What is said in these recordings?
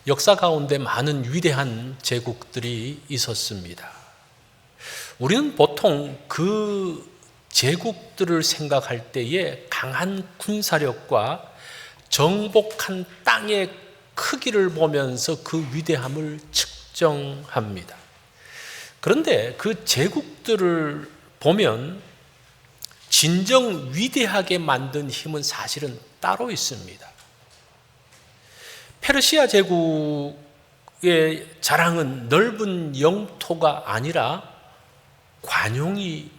역사 가운데 많은 위대한 제국들이 있었습니다. 우리는 보통 그 제국들을 생각할 때에 강한 군사력과 정복한 땅의 크기를 보면서 그 위대함을 측정합니다. 그런데 그 제국들을 보면 진정 위대하게 만든 힘은 사실은 따로 있습니다. 페르시아 제국의 자랑은 넓은 영토가 아니라 관용이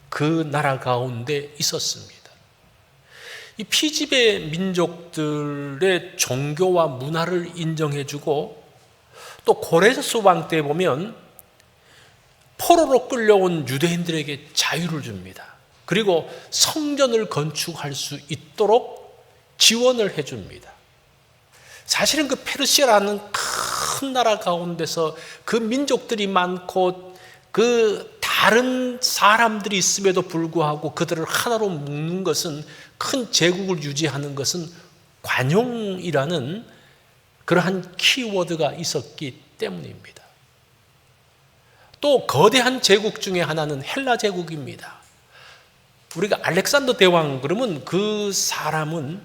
그 나라 가운데 있었습니다. 이 피지배 민족들의 종교와 문화를 인정해주고, 또 고레스 왕 때 보면 포로로 끌려온 유대인들에게 자유를 줍니다. 그리고 성전을 건축할 수 있도록 지원을 해줍니다. 사실은 그 페르시아라는 큰 나라 가운데서 그 민족들이 많고 그 다른 사람들이 있음에도 불구하고 그들을 하나로 묶는 것은, 큰 제국을 유지하는 것은 관용이라는 그러한 키워드가 있었기 때문입니다. 또 거대한 제국 중에 하나는 헬라 제국입니다. 우리가 알렉산더 대왕 그러면 그 사람은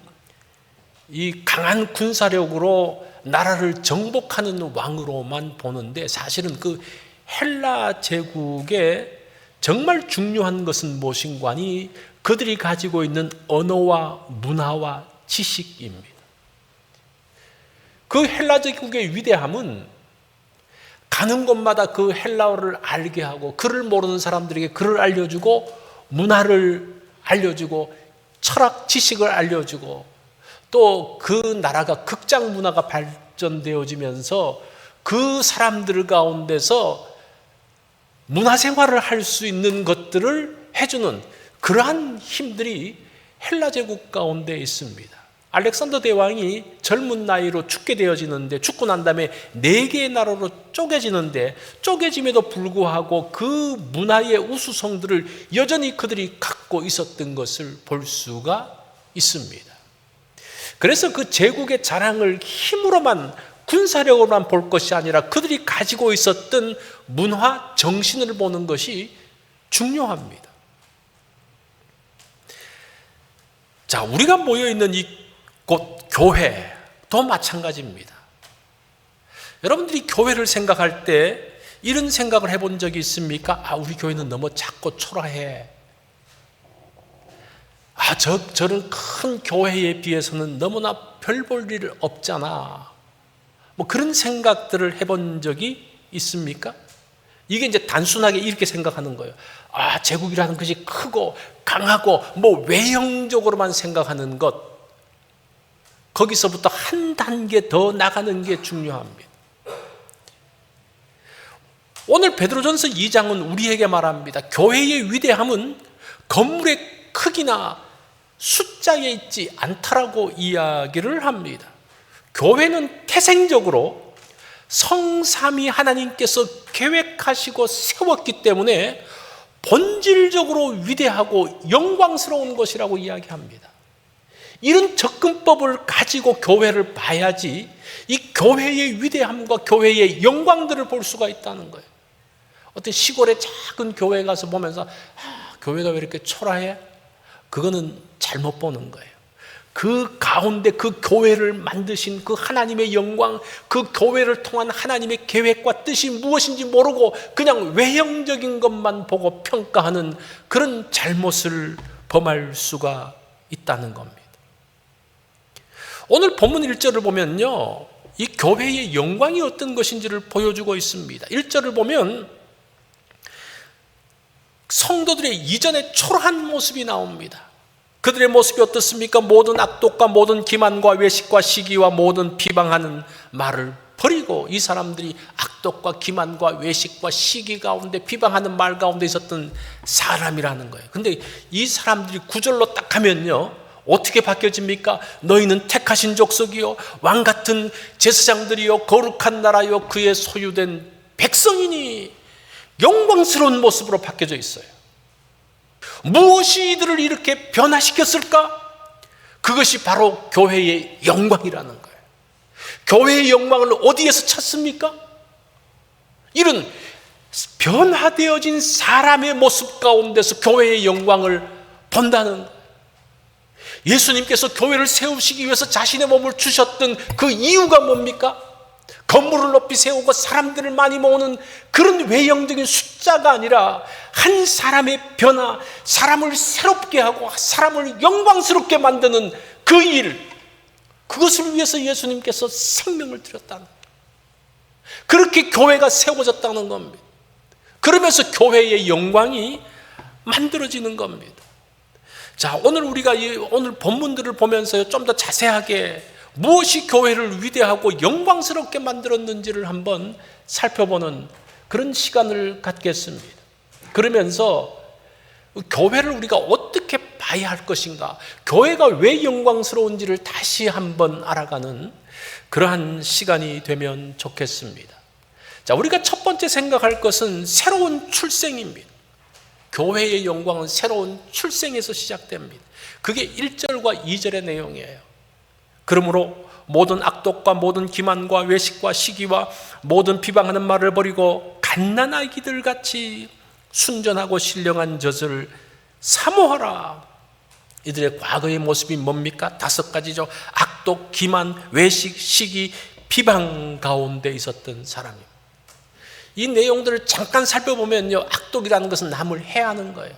이 강한 군사력으로 나라를 정복하는 왕으로만 보는데, 사실은 그 헬라 제국의 정말 중요한 것은 무엇인가 하니 그들이 가지고 있는 언어와 문화와 지식입니다. 그 헬라 제국의 위대함은 가는 곳마다 그 헬라어를 알게 하고, 글을 모르는 사람들에게 글을 알려주고, 문화를 알려주고, 철학 지식을 알려주고, 또 그 나라가 극장 문화가 발전되어지면서 그 사람들 가운데서 문화생활을 할 수 있는 것들을 해주는 그러한 힘들이 헬라 제국 가운데 있습니다. 알렉산더 대왕이 젊은 나이로 죽게 되어지는데, 죽고 난 다음에 4개의 나라로 쪼개지는데, 쪼개짐에도 불구하고 그 문화의 우수성들을 여전히 그들이 갖고 있었던 것을 볼 수가 있습니다. 그래서 그 제국의 자랑을 힘으로만, 군사력으로만 볼 것이 아니라 그들이 가지고 있었던 문화 정신을 보는 것이 중요합니다. 자, 우리가 모여있는 이곳 교회도 마찬가지입니다. 여러분들이 교회를 생각할 때 이런 생각을 해본 적이 있습니까? 우리 교회는 너무 작고 초라해. 저런 큰 교회에 비해서는 너무나 별 볼 일 없잖아. 뭐 그런 생각들을 해본 적이 있습니까? 이게 이제 단순하게 이렇게 생각하는 거예요. 제국이라는 것이 크고 강하고 뭐 외형적으로만 생각하는 것, 거기서부터 한 단계 더 나가는 게 중요합니다. 오늘 베드로전서 2장은 우리에게 말합니다. 교회의 위대함은 건물의 크기나 숫자에 있지 않다라고 이야기를 합니다. 교회는 태생적으로 성삼위 하나님께서 계획하시고 세웠기 때문에 본질적으로 위대하고 영광스러운 것이라고 이야기합니다. 이런 접근법을 가지고 교회를 봐야지 이 교회의 위대함과 교회의 영광들을 볼 수가 있다는 거예요. 어떤 시골의 작은 교회에 가서 보면서 교회가 왜 이렇게 초라해? 그거는 잘못 보는 거예요. 그 가운데 그 교회를 만드신 그 하나님의 영광, 그 교회를 통한 하나님의 계획과 뜻이 무엇인지 모르고 그냥 외형적인 것만 보고 평가하는 그런 잘못을 범할 수가 있다는 겁니다. 오늘 본문 1절을 보면요, 이 교회의 영광이 어떤 것인지를 보여주고 있습니다. 1절을 보면 성도들의 이전의 초라한 모습이 나옵니다. 그들의 모습이 어떻습니까? 모든 악독과 모든 기만과 외식과 시기와 모든 비방하는 말을 버리고, 이 사람들이 악독과 기만과 외식과 시기 가운데 비방하는 말 가운데 있었던 사람이라는 거예요. 근데 이 사람들이 9절로 딱 하면요, 어떻게 바뀌어집니까? 너희는 택하신 족속이요 왕 같은 제사장들이요 거룩한 나라요 그의 소유된 백성이니, 영광스러운 모습으로 바뀌어져 있어요. 무엇이 이들을 이렇게 변화시켰을까? 그것이 바로 교회의 영광이라는 거예요. 교회의 영광을 어디에서 찾습니까? 이런 변화되어진 사람의 모습 가운데서 교회의 영광을 본다는 거예요. 예수님께서 교회를 세우시기 위해서 자신의 몸을 주셨던 그 이유가 뭡니까? 건물을 높이 세우고 사람들을 많이 모으는 그런 외형적인 숫자가 아니라 한 사람의 변화, 사람을 새롭게 하고 사람을 영광스럽게 만드는 그 일, 그것을 위해서 예수님께서 생명을 드렸다는 거예요. 그렇게 교회가 세워졌다는 겁니다. 그러면서 교회의 영광이 만들어지는 겁니다. 자, 오늘 우리가 오늘 본문들을 보면서 좀 더 자세하게 무엇이 교회를 위대하고 영광스럽게 만들었는지를 한번 살펴보는 그런 시간을 갖겠습니다. 그러면서 교회를 우리가 어떻게 봐야 할 것인가, 교회가 왜 영광스러운지를 다시 한번 알아가는 그러한 시간이 되면 좋겠습니다. 자, 우리가 첫 번째 생각할 것은 새로운 출생입니다. 교회의 영광은 새로운 출생에서 시작됩니다. 그게 1절과 2절의 내용이에요. 그러므로 모든 악독과 모든 기만과 외식과 시기와 모든 비방하는 말을 버리고 갓난아기들 같이 순전하고 신령한 젖을 사모하라. 이들의 과거의 모습이 뭡니까? 5가지죠. 악독, 기만, 외식, 시기, 비방 가운데 있었던 사람입니다. 이 내용들을 잠깐 살펴보면요, 악독이라는 것은 남을 해하는 거예요.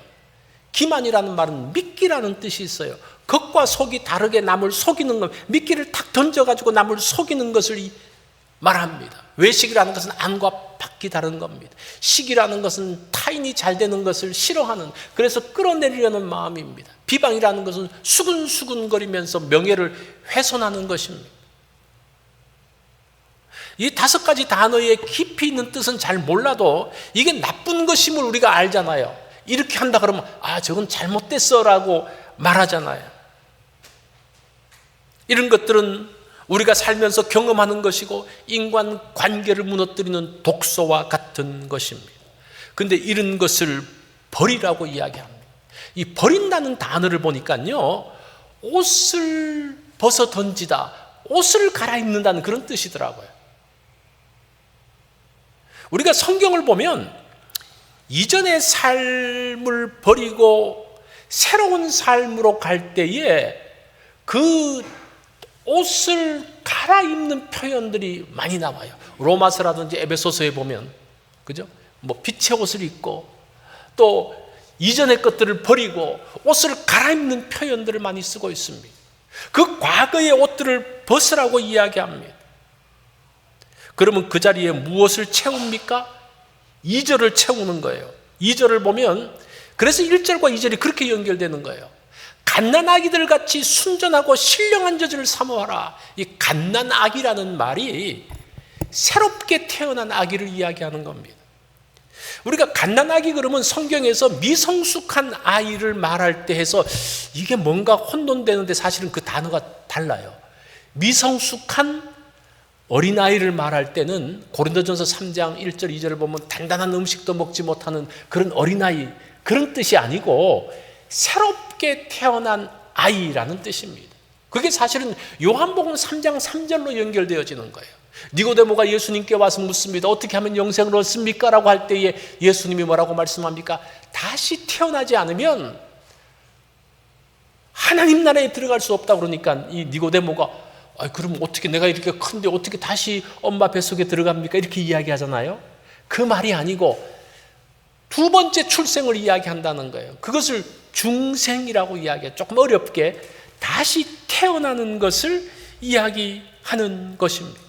기만이라는 말은 미끼라는 뜻이 있어요. 겉과 속이 다르게 남을 속이는 것, 미끼를 탁 던져가지고 남을 속이는 것을 말합니다. 외식이라는 것은 안과 밖이 다른 겁니다. 시기라는 것은 타인이 잘 되는 것을 싫어하는, 그래서 끌어내리려는 마음입니다. 비방이라는 것은 수근수근거리면서 명예를 훼손하는 것입니다. 이 5가지 단어의 깊이 있는 뜻은 잘 몰라도 이게 나쁜 것임을 우리가 알잖아요. 이렇게 한다 그러면 저건 잘못됐어 라고 말하잖아요. 이런 것들은 우리가 살면서 경험하는 것이고 인간관계를 무너뜨리는 독소와 같은 것입니다. 그런데 이런 것을 버리라고 이야기합니다. 이 버린다는 단어를 보니까요, 옷을 벗어 던지다, 옷을 갈아입는다는 그런 뜻이더라고요. 우리가 성경을 보면 이전의 삶을 버리고 새로운 삶으로 갈 때에 그 옷을 갈아입는 표현들이 많이 나와요. 로마서라든지 에베소서에 보면, 그죠? 빛의 옷을 입고 또 이전의 것들을 버리고 옷을 갈아입는 표현들을 많이 쓰고 있습니다. 그 과거의 옷들을 벗으라고 이야기합니다. 그러면 그 자리에 무엇을 채웁니까? 2절을 채우는 거예요. 2절을 보면 그래서 1절과 2절이 그렇게 연결되는 거예요. 갓난아기들 같이 순전하고 신령한 젖을 사모하라. 이 갓난아기라는 말이 새롭게 태어난 아기를 이야기하는 겁니다. 우리가 갓난아기 그러면 성경에서 미성숙한 아이를 말할 때 해서 이게 뭔가 혼돈되는데 사실은 그 단어가 달라요. 미성숙한 어린아이를 말할 때는 고린도전서 3장 1절 2절을 보면 단단한 음식도 먹지 못하는 그런 어린아이, 그런 뜻이 아니고 새롭게 태어난 아이라는 뜻입니다. 그게 사실은 요한복음 3장 3절로 연결되어지는 거예요. 니고데모가 예수님께 와서 묻습니다. 어떻게 하면 영생을 얻습니까? 라고 할 때에 예수님이 뭐라고 말씀합니까? 다시 태어나지 않으면 하나님 나라에 들어갈 수 없다고 그러니까 이 니고데모가 그럼 어떻게, 내가 이렇게 큰데 어떻게 다시 엄마 뱃속에 들어갑니까? 이렇게 이야기하잖아요. 그 말이 아니고 2번째 출생을 이야기한다는 거예요. 그것을 중생이라고 이야기해요. 조금 어렵게 다시 태어나는 것을 이야기하는 것입니다.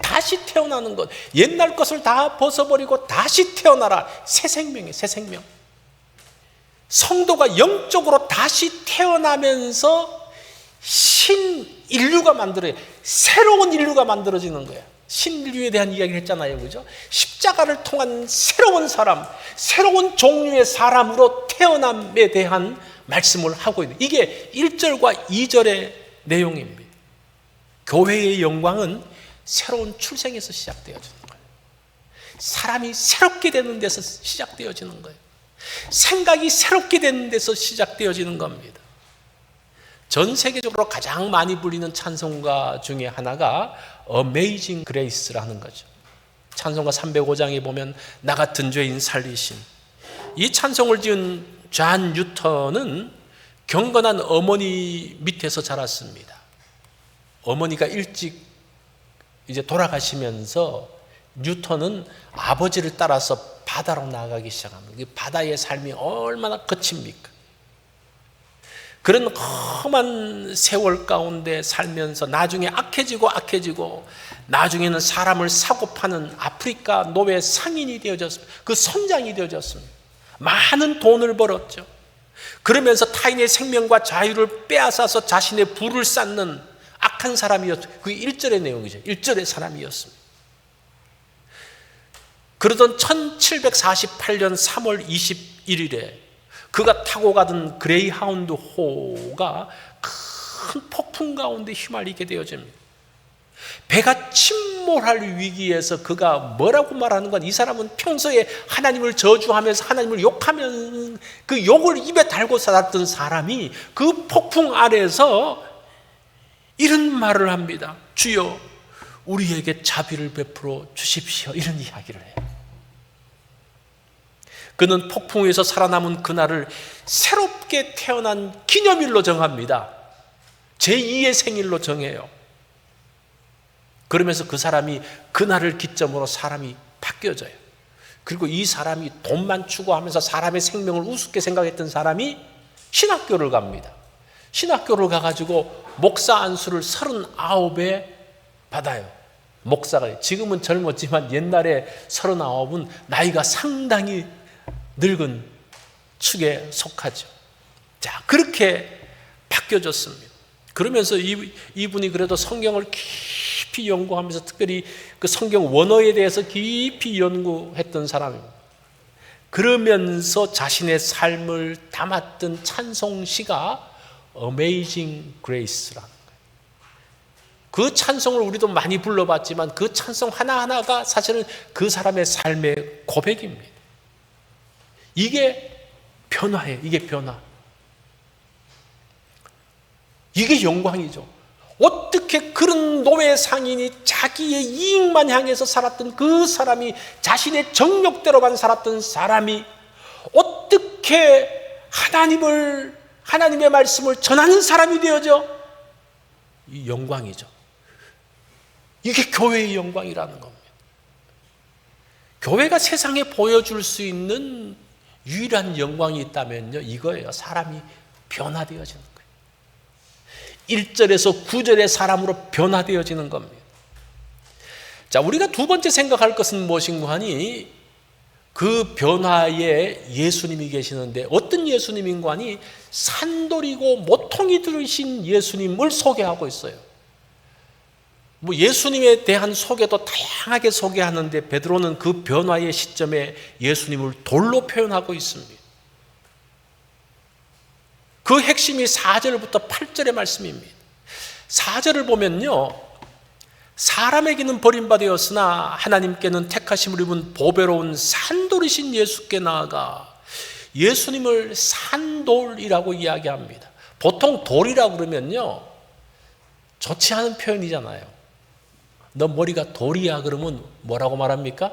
다시 태어나는 것, 옛날 것을 다 벗어버리고 다시 태어나라. 새 생명이에요. 새 생명. 성도가 영적으로 다시 태어나면서 신인류가 만들어요. 새로운 인류가 만들어지는 거예요. 신인류에 대한 이야기를 했잖아요. 그죠? 십자가를 통한 새로운 사람, 새로운 종류의 사람으로 태어남에 대한 말씀을 하고 있는, 이게 1절과 2절의 내용입니다. 교회의 영광은 새로운 출생에서 시작되어지는 거예요. 사람이 새롭게 되는 데서 시작되어지는 거예요. 생각이 새롭게 되는 데서 시작되어지는 겁니다. 전 세계적으로 가장 많이 불리는 찬송가 중에 하나가 Amazing Grace라는 거죠. 찬송가 305장에 보면 나 같은 죄인 살리신, 이 찬송을 지은 존 뉴턴은 경건한 어머니 밑에서 자랐습니다. 어머니가 일찍 이제 돌아가시면서 뉴턴은 아버지를 따라서 바다로 나가기 시작합니다. 바다의 삶이 얼마나 거칩니까? 그런 험한 세월 가운데 살면서 나중에 악해지고 나중에는 사람을 사고 파는 아프리카 노예 상인이 되어졌습니다. 그 선장이 되어졌습니다. 많은 돈을 벌었죠. 그러면서 타인의 생명과 자유를 빼앗아서 자신의 부를 쌓는 악한 사람이었죠. 그게 1절의 내용이죠. 1절의 사람이었습니다. 그러던 1748년 3월 21일에 그가 타고 가던 그레이하운드 호가 큰 폭풍 가운데 휘말리게 되어집니다. 배가 침몰할 위기에서 그가 뭐라고 말하는 건, 이 사람은 평소에 하나님을 저주하면서 하나님을 욕하면 그 욕을 입에 달고 살았던 사람이 그 폭풍 아래에서 이런 말을 합니다. 주여 우리에게 자비를 베풀어 주십시오. 이런 이야기를 해요. 그는 폭풍에서 살아남은 그날을 새롭게 태어난 기념일로 정합니다. 제2의 생일로 정해요. 그러면서 그 사람이 그날을 기점으로 사람이 바뀌어져요. 그리고 이 사람이 돈만 추구하면서 사람의 생명을 우습게 생각했던 사람이 신학교를 갑니다. 신학교를 가가지고 목사 안수를 39에 받아요. 목사가. 지금은 젊었지만 옛날에 39은 나이가 상당히 늙은 축에 속하죠. 자, 그렇게 바뀌어졌습니다. 그러면서 이분이 그래도 성경을 깊이 연구하면서 특별히 그 성경 원어에 대해서 깊이 연구했던 사람입니다. 그러면서 자신의 삶을 담았던 찬송시가 Amazing Grace라는 거예요. 그 찬송을 우리도 많이 불러봤지만 그 찬송 하나하나가 사실은 그 사람의 삶의 고백입니다. 이게 변화예요. 이게 변화. 이게 영광이죠. 어떻게 그런 노예 상인이 자기의 이익만 향해서 살았던 그 사람이, 자신의 정욕대로만 살았던 사람이 어떻게 하나님의 말씀을 전하는 사람이 되어져? 이 영광이죠. 이게 교회의 영광이라는 겁니다. 교회가 세상에 보여줄 수 있는 유일한 영광이 있다면요, 이거예요. 사람이 변화되어지는 거예요. 1절에서 9절의 사람으로 변화되어지는 겁니다. 자, 우리가 두 번째 생각할 것은 무엇인가 하니, 그 변화에 예수님이 계시는데, 어떤 예수님인가 하니 산돌이고 모퉁이 들으신 예수님을 소개하고 있어요. 뭐 예수님에 대한 소개도 다양하게 소개하는데 베드로는 그 변화의 시점에 예수님을 돌로 표현하고 있습니다. 그 핵심이 4절부터 8절의 말씀입니다. 4절을 보면요, 사람에게는 버림받았으나 하나님께는 택하심을 입은 보배로운 산돌이신 예수께 나아가, 예수님을 산돌이라고 이야기합니다. 보통 돌이라고 그러면요, 좋지 않은 표현이잖아요. 너 머리가 돌이야 그러면 뭐라고 말합니까?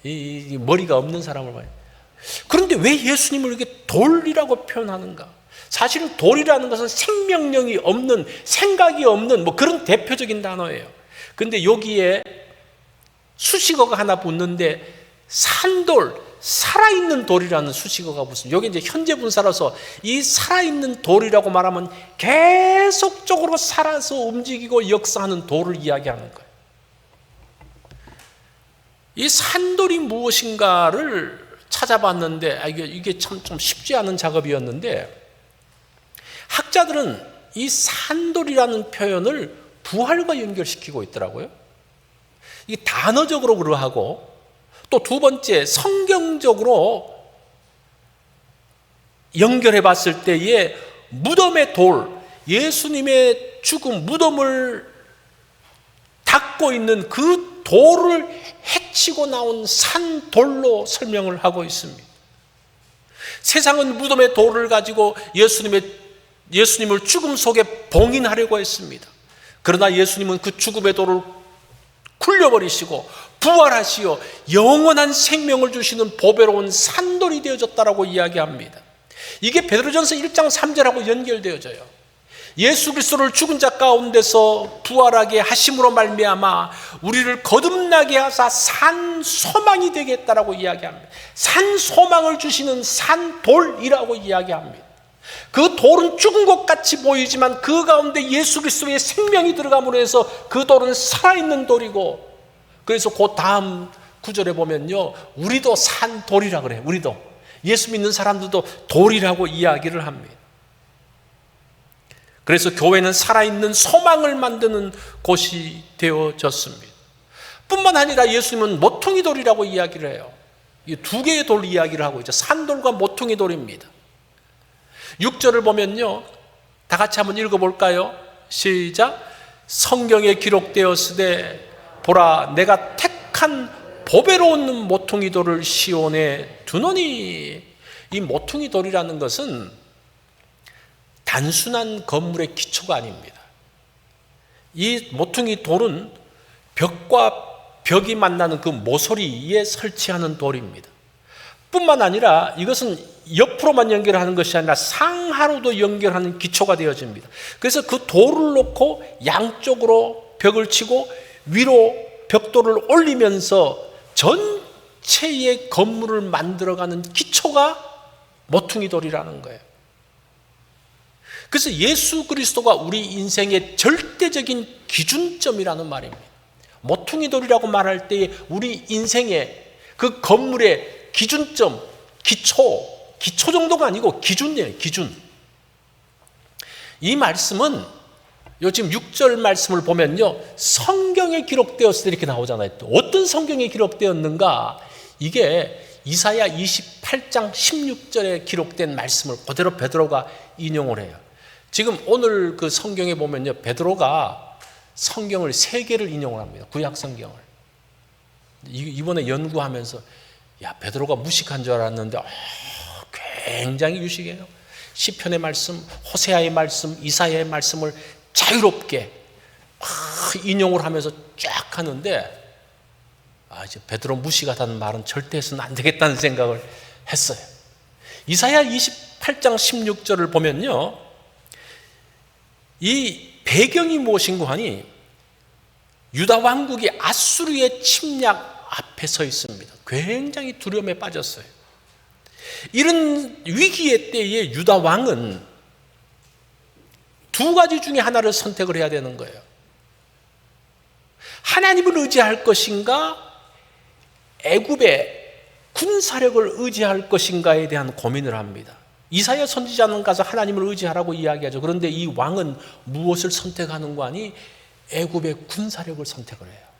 이 머리가 없는 사람을 말해요. 그런데 왜 예수님을 이렇게 돌이라고 표현하는가? 사실은 돌이라는 것은 생명력이 없는, 생각이 없는 뭐 그런 대표적인 단어예요. 근데 여기에 수식어가 하나 붙는데 산돌, 살아있는 돌이라는 수식어가 붙습니다. 여기 이제 현재 분사라서 이 살아있는 돌이라고 말하면 계속적으로 살아서 움직이고 역사하는 돌을 이야기하는 거예요. 이 산돌이 무엇인가를 찾아봤는데 이게 참 좀 쉽지 않은 작업이었는데, 학자들은 이 산돌이라는 표현을 부활과 연결시키고 있더라고요. 이게 단어적으로 그러하고, 또 두 번째 성경적으로 연결해 봤을 때에 무덤의 돌, 예수님의 죽음, 무덤을 닦고 있는 그 돌을 해치고 나온 산돌로 설명을 하고 있습니다. 세상은 무덤의 돌을 가지고 예수님의 예수님을 죽음 속에 봉인하려고 했습니다. 그러나 예수님은 그 죽음의 돌을 굴려버리시고 부활하시어 영원한 생명을 주시는 보배로운 산돌이 되어졌다라고 이야기합니다. 이게 베드로전서 1장 3절하고 연결되어져요. 예수 그리스도를 죽은 자 가운데서 부활하게 하심으로 말미암아 우리를 거듭나게 하사 산 소망이 되겠다라고 이야기합니다. 산 소망을 주시는 산돌이라고 이야기합니다. 그 돌은 죽은 것 같이 보이지만 그 가운데 예수 그리스도의 생명이 들어감으로 해서 그 돌은 살아있는 돌이고, 그래서 그 다음 구절에 보면요, 우리도 산돌이라 그래요. 우리도, 예수 믿는 사람들도 돌이라고 이야기를 합니다. 그래서 교회는 살아있는 소망을 만드는 곳이 되어졌습니다. 뿐만 아니라 예수님은 모퉁이 돌이라고 이야기를 해요. 이 두 개의 돌 이야기를 하고 있죠. 산돌과 모퉁이 돌입니다. 6절을 보면요, 다 같이 한번 읽어볼까요? 시작. 성경에 기록되었으되 보라 내가 택한 보배로운 모퉁이 돌을 시온에 두노니. 이 모퉁이 돌이라는 것은 단순한 건물의 기초가 아닙니다. 이 모퉁이 돌은 벽과 벽이 만나는 그 모서리에 설치하는 돌입니다. 뿐만 아니라 이것은 옆으로만 연결하는 것이 아니라 상하로도 연결하는 기초가 되어집니다. 그래서 그 돌을 놓고 양쪽으로 벽을 치고 위로 벽돌을 올리면서 전체의 건물을 만들어가는 기초가 모퉁이 돌이라는 거예요. 그래서 예수 그리스도가 우리 인생의 절대적인 기준점이라는 말입니다. 모퉁이 돌이라고 말할 때 우리 인생의 그 건물의 기준점, 기초 정도가 아니고 기준이에요. 기준. 이 말씀은 요즘 6절 말씀을 보면요, 성경에 기록되었을 때 이렇게 나오잖아요. 또 어떤 성경에 기록되었는가? 이게 이사야 28장 16절에 기록된 말씀을 그대로 베드로가 인용을 해요. 지금 오늘 그 성경에 보면요, 베드로가 성경을 3개를 인용을 합니다. 구약 성경을. 이번에 연구하면서 야, 베드로가 무식한 줄 알았는데 굉장히 유식해요. 시편의 말씀, 호세아의 말씀, 이사야의 말씀을 자유롭게 인용을 하면서 쫙 하는데, 이제 베드로 무식하다는 말은 절대 해서는 안 되겠다는 생각을 했어요. 이사야 28장 16절을 보면요, 이 배경이 무엇인고 하니 유다 왕국이 아수르의 침략 앞에 서 있습니다. 굉장히 두려움에 빠졌어요. 이런 위기의 때에 유다 왕은 두 가지 중에 하나를 선택을 해야 되는 거예요. 하나님을 의지할 것인가, 애굽의 군사력을 의지할 것인가에 대한 고민을 합니다. 이사야 선지자는 가서 하나님을 의지하라고 이야기하죠. 그런데 이 왕은 무엇을 선택하는 거 아니? 애굽의 군사력을 선택을 해요.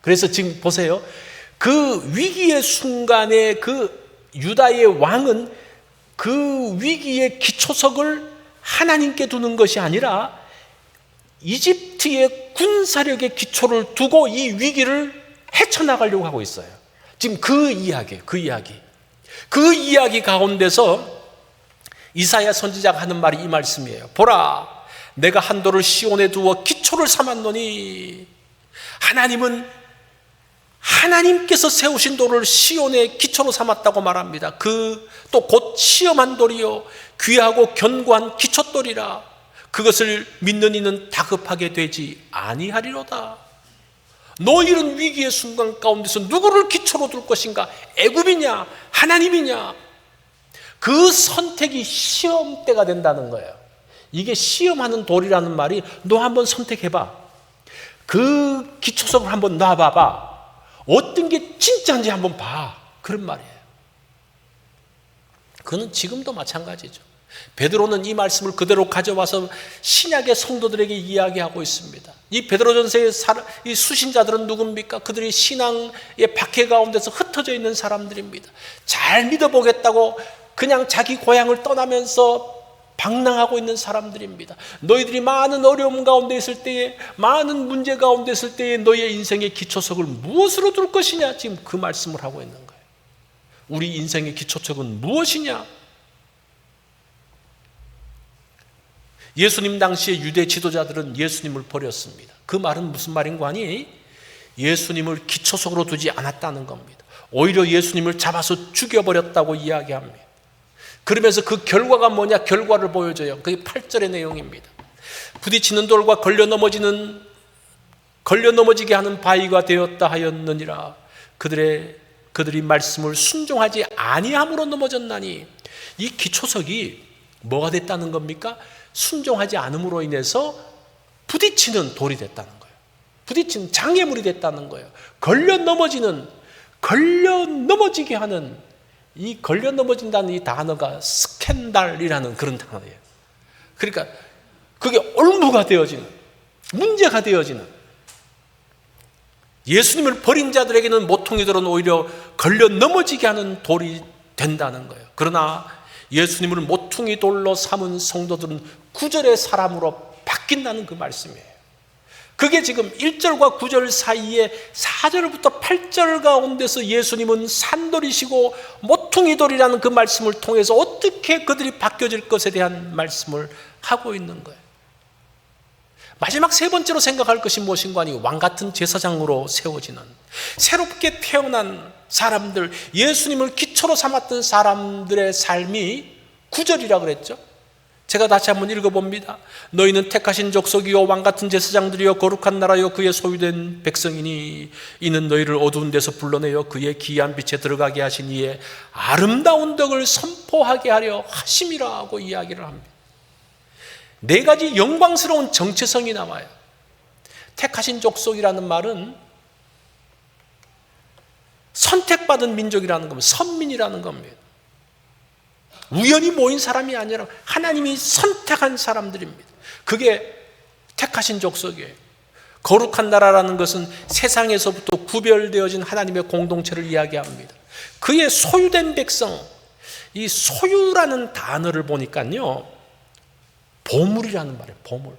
그래서 지금 보세요. 그 위기의 순간에 그 유다의 왕은 그 위기의 기초석을 하나님께 두는 것이 아니라 이집트의 군사력의 기초를 두고 이 위기를 헤쳐나가려고 하고 있어요. 지금 그 이야기 가운데서 이사야 선지자가 하는 말이 이 말씀이에요. 보라, 내가 한 돌을 시온에 두어 기초를 삼았노니. 하나님은 하나님께서 세우신 돌을 시온의 기초로 삼았다고 말합니다. 그 또 곧 시험한 돌이요 귀하고 견고한 기초돌이라. 그것을 믿는 이는 다급하게 되지 아니하리로다. 너희는 위기의 순간 가운데서 누구를 기초로 둘 것인가? 애굽이냐 하나님이냐? 그 선택이 시험대가 된다는 거예요. 이게 시험하는 돌이라는 말이 너 한번 선택해봐. 그 기초석을 한번 놔봐봐. 어떤 게 진짜인지 한번 봐. 그런 말이에요. 그는 지금도 마찬가지죠. 베드로는 이 말씀을 그대로 가져와서 신약의 성도들에게 이야기하고 있습니다. 이 베드로전서의 이 수신자들은 누굽니까? 그들이 신앙의 박해 가운데서 흩어져 있는 사람들입니다. 잘 믿어보겠다고 그냥 자기 고향을 떠나면서 방랑하고 있는 사람들입니다. 너희들이 많은 어려움 가운데 있을 때에, 많은 문제 가운데 있을 때에 너희의 인생의 기초석을 무엇으로 둘 것이냐? 지금 그 말씀을 하고 있는 거예요. 우리 인생의 기초석은 무엇이냐? 예수님 당시에 유대 지도자들은 예수님을 버렸습니다. 그 말은 무슨 말인가 하니 예수님을 기초석으로 두지 않았다는 겁니다. 오히려 예수님을 잡아서 죽여버렸다고 이야기합니다. 그러면서 그 결과가 뭐냐? 결과를 보여줘요. 그게 8절의 내용입니다. 부딪히는 돌과 걸려 넘어지게 하는 바위가 되었다 하였느니라. 그들이 말씀을 순종하지 아니함으로 넘어졌나니. 이 기초석이 뭐가 됐다는 겁니까? 순종하지 않음으로 인해서 부딪히는 돌이 됐다는 거예요. 부딪히는 장애물이 됐다는 거예요. 걸려 넘어지게 하는, 이 걸려 넘어진다는 이 단어가 스캔달이라는 그런 단어예요. 그러니까 그게 올무가 되어지는, 문제가 되어지는, 예수님을 버린 자들에게는 모퉁이 돌은 오히려 걸려 넘어지게 하는 돌이 된다는 거예요. 그러나 예수님을 모퉁이 돌로 삼은 성도들은 구절의 사람으로 바뀐다는 그 말씀이에요. 그게 지금 1절과 9절 사이에 4절부터 8절 가운데서 예수님은 산돌이시고 모퉁이 돌이라는 그 말씀을 통해서 어떻게 그들이 바뀌어질 것에 대한 말씀을 하고 있는 거예요. 마지막 세 번째로 생각할 것이 무엇인가 하니 왕같은 제사장으로 세워지는, 새롭게 태어난 사람들, 예수님을 기초로 삼았던 사람들의 삶이 9절이라 그랬죠. 제가 다시 한번 읽어봅니다. 너희는 택하신 족속이요 왕같은 제사장들이요 거룩한 나라요 그의 소유된 백성이니 이는 너희를 어두운 데서 불러내어 그의 기이한 빛에 들어가게 하신 이의 아름다운 덕을 선포하게 하려 하심이라고 이야기를 합니다. 네 가지 영광스러운 정체성이 나와요. 택하신 족속이라는 말은 선택받은 민족이라는 겁니다. 선민이라는 겁니다. 우연히 모인 사람이 아니라 하나님이 선택한 사람들입니다. 그게 택하신 족속이에요. 거룩한 나라라는 것은 세상에서부터 구별되어진 하나님의 공동체를 이야기합니다. 그의 소유된 백성, 이 소유라는 단어를 보니까요, 보물이라는 말이에요. 보물.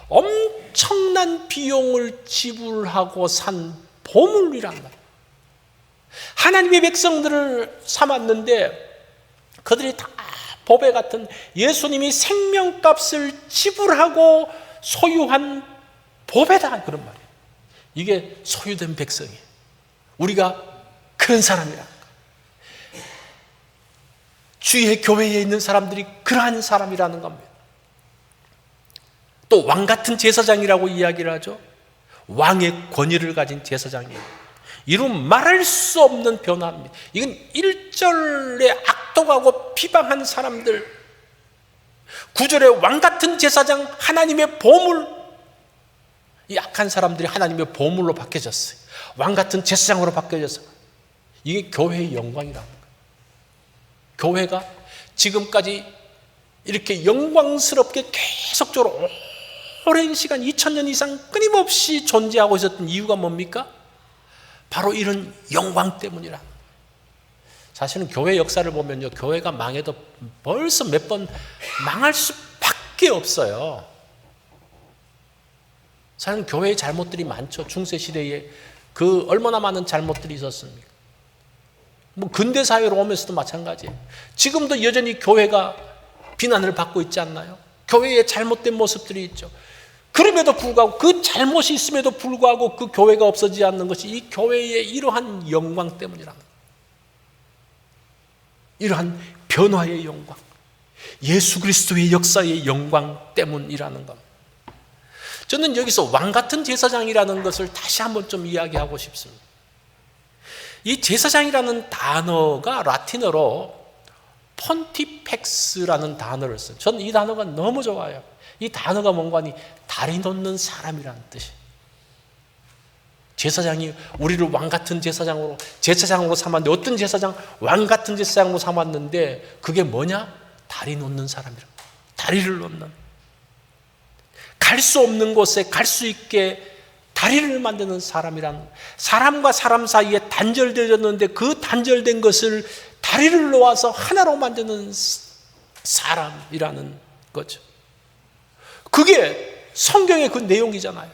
엄청난 비용을 지불하고 산 보물이란 말이에요. 하나님의 백성들을 삼았는데 그들이 다 보배 같은, 예수님이 생명값을 지불하고 소유한 보배다, 그런 말이에요. 이게 소유된 백성이에요. 우리가 그런 사람이라는 거예요. 주의 교회에 있는 사람들이 그러한 사람이라는 겁니다. 또 왕같은 제사장이라고 이야기를 하죠. 왕의 권위를 가진 제사장이에요. 이루 말할 수 없는 변화입니다. 이건 1절에 악독하고 비방한 사람들, 9절에 왕같은 제사장, 하나님의 보물, 이 악한 사람들이 하나님의 보물로 바뀌어졌어요. 왕같은 제사장으로 바뀌어졌어요. 이게 교회의 영광이라는 거예요. 교회가 지금까지 이렇게 영광스럽게 계속적으로 오랜 시간, 2000년 이상 끊임없이 존재하고 있었던 이유가 뭡니까? 바로 이런 영광 때문이라. 사실은 교회 역사를 보면요, 교회가 망해도 벌써 몇 번 망할 수밖에 없어요. 사실은 교회의 잘못들이 많죠. 중세시대에 그 얼마나 많은 잘못들이 있었습니까? 뭐 근대 사회로 오면서도 마찬가지예요. 지금도 여전히 교회가 비난을 받고 있지 않나요? 교회의 잘못된 모습들이 있죠. 그럼에도 불구하고, 그 잘못이 있음에도 불구하고 그 교회가 없어지지 않는 것이 이 교회의 이러한 영광 때문이라는 거예요. 이러한 변화의 영광, 예수 그리스도의 역사의 영광 때문이라는 겁니다. 저는 여기서 왕같은 제사장이라는 것을 다시 한번 좀 이야기하고 싶습니다. 이 제사장이라는 단어가 라틴어로 폰티펙스라는 단어를 써요. 저는 이 단어가 너무 좋아요. 이 단어가 뭔가 하니 다리 놓는 사람이라는 뜻이에요. 제사장이 우리를 왕같은 제사장으로 삼았는데, 어떤 제사장? 왕같은 제사장으로 삼았는데 그게 뭐냐? 다리 놓는 사람이라. 다리를 놓는, 갈 수 없는 곳에 갈 수 있게 다리를 만드는 사람이라는, 사람과 사람 사이에 단절되었는데 그 단절된 것을 다리를 놓아서 하나로 만드는 사람이라는 거죠. 그게 성경의 그 내용이잖아요.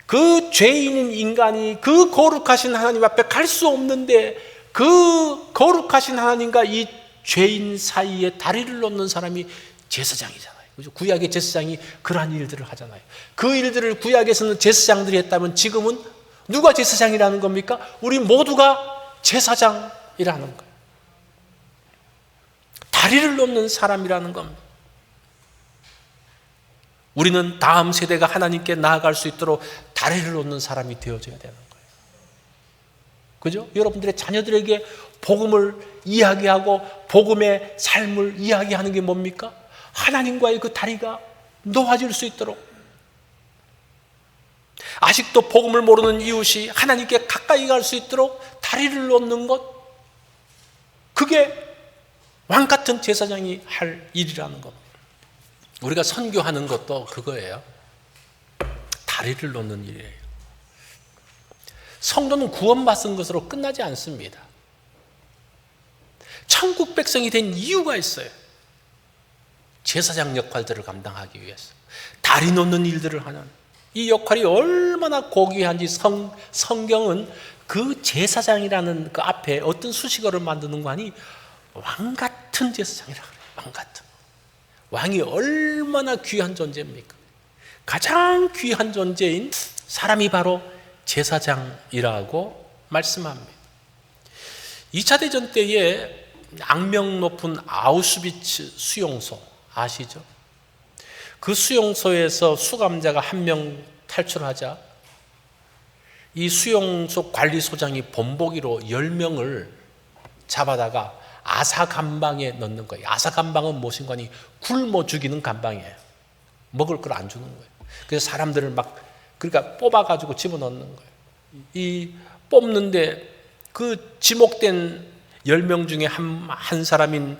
그 죄인인 인간이 그 거룩하신 하나님 앞에 갈 수 없는데 그 거룩하신 하나님과 이 죄인 사이에 다리를 놓는 사람이 제사장이잖아요. 그죠? 구약의 제사장이 그러한 일들을 하잖아요. 그 일들을 구약에서는 제사장들이 했다면 지금은 누가 제사장이라는 겁니까? 우리 모두가 제사장이라는 거예요. 다리를 놓는 사람이라는 겁니다. 우리는 다음 세대가 하나님께 나아갈 수 있도록 다리를 놓는 사람이 되어져야 되는 거예요. 그죠? 여러분들의 자녀들에게 복음을 이야기하고 복음의 삶을 이야기하는 게 뭡니까? 하나님과의 그 다리가 놓아질 수 있도록, 아직도 복음을 모르는 이웃이 하나님께 가까이 갈 수 있도록 다리를 놓는 것, 그게 왕 같은 제사장이 할 일이라는 겁니다. 우리가 선교하는 것도 그거예요. 다리를 놓는 일이에요. 성도는 구원받은 것으로 끝나지 않습니다. 천국 백성이 된 이유가 있어요. 제사장 역할들을 감당하기 위해서 다리 놓는 일들을 하는 이 역할이 얼마나 고귀한지 성경은 그 제사장이라는 그 앞에 어떤 수식어를 만드는 거 아니, 왕 같은 제사장이라고 그래요. 왕 같은. 왕이 얼마나 귀한 존재입니까? 가장 귀한 존재인 사람이 바로 제사장이라고 말씀합니다. 2차 대전 때에 악명 높은 아우슈비츠 수용소 아시죠? 그 수용소에서 수감자가 한 명 탈출하자 이 수용소 관리소장이 본보기로 10명을 잡아다가 아사감방에 넣는 거예요. 아사감방은 무엇인가 하니 굶어 죽이는 감방이에요. 먹을 걸 안 주는 거예요. 그래서 사람들을 그러니까 뽑아가지고 집어넣는 거예요. 이 뽑는데 그 지목된 10명 중에 한 사람인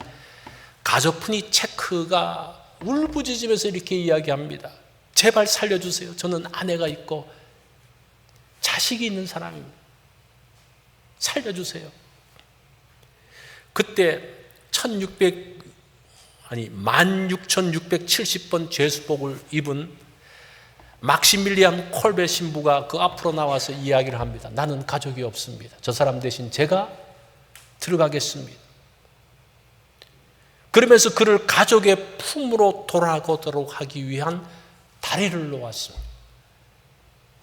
가조프니 체크가 울부짖으면서 이렇게 이야기합니다. 제발 살려주세요. 저는 아내가 있고 자식이 있는 사람입니다. 살려주세요. 그때 1670번 죄수복을 입은 막시밀리안 콜베 신부가 그 앞으로 나와서 이야기를 합니다. 나는 가족이 없습니다. 저 사람 대신 제가 들어가겠습니다. 그러면서 그를 가족의 품으로 돌아가도록 하기 위한 다리를 놓았습니다.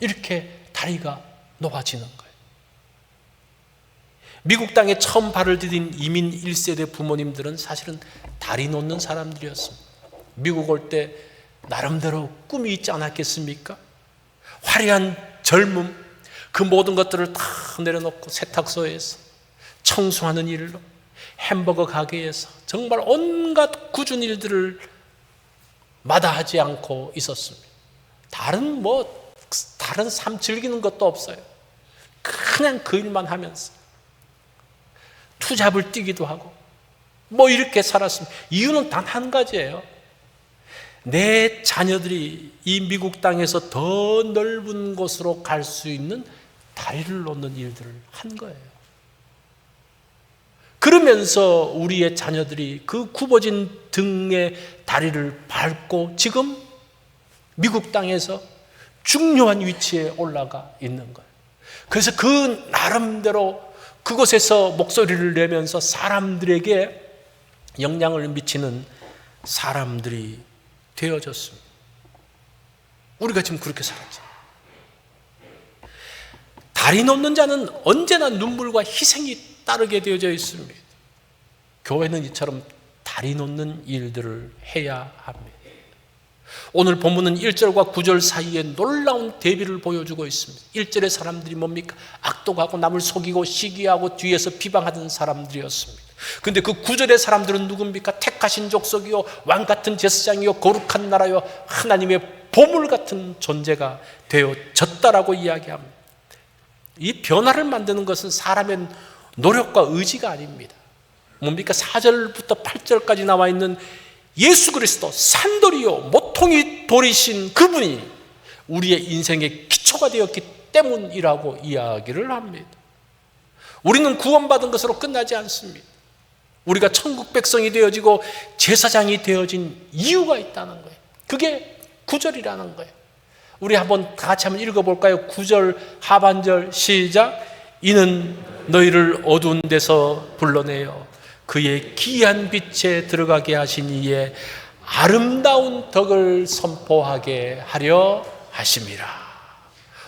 이렇게 다리가 놓아지는 거예요. 미국 땅에 처음 발을 디딘 이민 1세대 부모님들은 사실은 다리 놓는 사람들이었습니다. 미국 올 때 나름대로 꿈이 있지 않았겠습니까? 화려한 젊음, 그 모든 것들을 다 내려놓고 세탁소에서 청소하는 일로, 햄버거 가게에서 정말 온갖 굳은 일들을 마다하지 않고 있었습니다. 다른 삶 즐기는 것도 없어요. 그냥 그 일만 하면서 투잡을 뛰기도 하고 이렇게 살았습니다. 이유는 단 한 가지예요. 내 자녀들이 이 미국 땅에서 더 넓은 곳으로 갈 수 있는 다리를 놓는 일들을 한 거예요. 그러면서 우리의 자녀들이 그 굽어진 등의 다리를 밟고 지금 미국 땅에서 중요한 위치에 올라가 있는 거예요. 그래서 그 나름대로 그곳에서 목소리를 내면서 사람들에게 영향을 미치는 사람들이 되어졌습니다. 우리가 지금 그렇게 살았죠. 다리 놓는 자는 언제나 눈물과 희생이 따르게 되어져 있습니다. 교회는 이처럼 다리 놓는 일들을 해야 합니다. 오늘 본문은 1절과 9절 사이에 놀라운 대비를 보여주고 있습니다. 1절의 사람들이 뭡니까? 악독하고 남을 속이고 시기하고 뒤에서 비방하던 사람들이었습니다. 근데 그 9절의 사람들은 누굽니까? 택하신 족속이요, 왕같은 제사장이요, 거룩한 나라요, 하나님의 보물 같은 존재가 되어졌다라고 이야기합니다. 이 변화를 만드는 것은 사람의 노력과 의지가 아닙니다. 뭡니까? 4절부터 8절까지 나와 있는 예수 그리스도 산돌이요 모퉁이 돌이신 그분이 우리의 인생의 기초가 되었기 때문이라고 이야기를 합니다. 우리는 구원받은 것으로 끝나지 않습니다. 우리가 천국 백성이 되어지고 제사장이 되어진 이유가 있다는 거예요. 그게 9절이라는 거예요. 우리 한번 다 같이 한번 읽어볼까요? 9절 하반절 시작. 이는 너희를 어두운 데서 불러내어 그의 기이한 빛에 들어가게 하신 이에 아름다운 덕을 선포하게 하려 하심이라.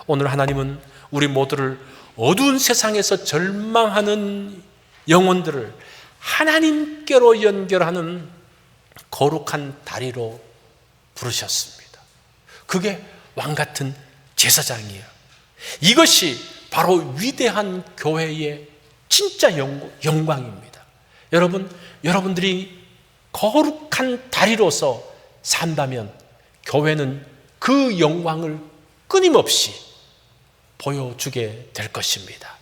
오늘 하나님은 우리 모두를 어두운 세상에서 절망하는 영혼들을 하나님께로 연결하는 거룩한 다리로 부르셨습니다. 그게 왕같은 제사장이에요. 이것이 바로 위대한 교회의 진짜 영광입니다. 여러분들이 거룩한 다리로서 산다면 교회는 그 영광을 끊임없이 보여주게 될 것입니다.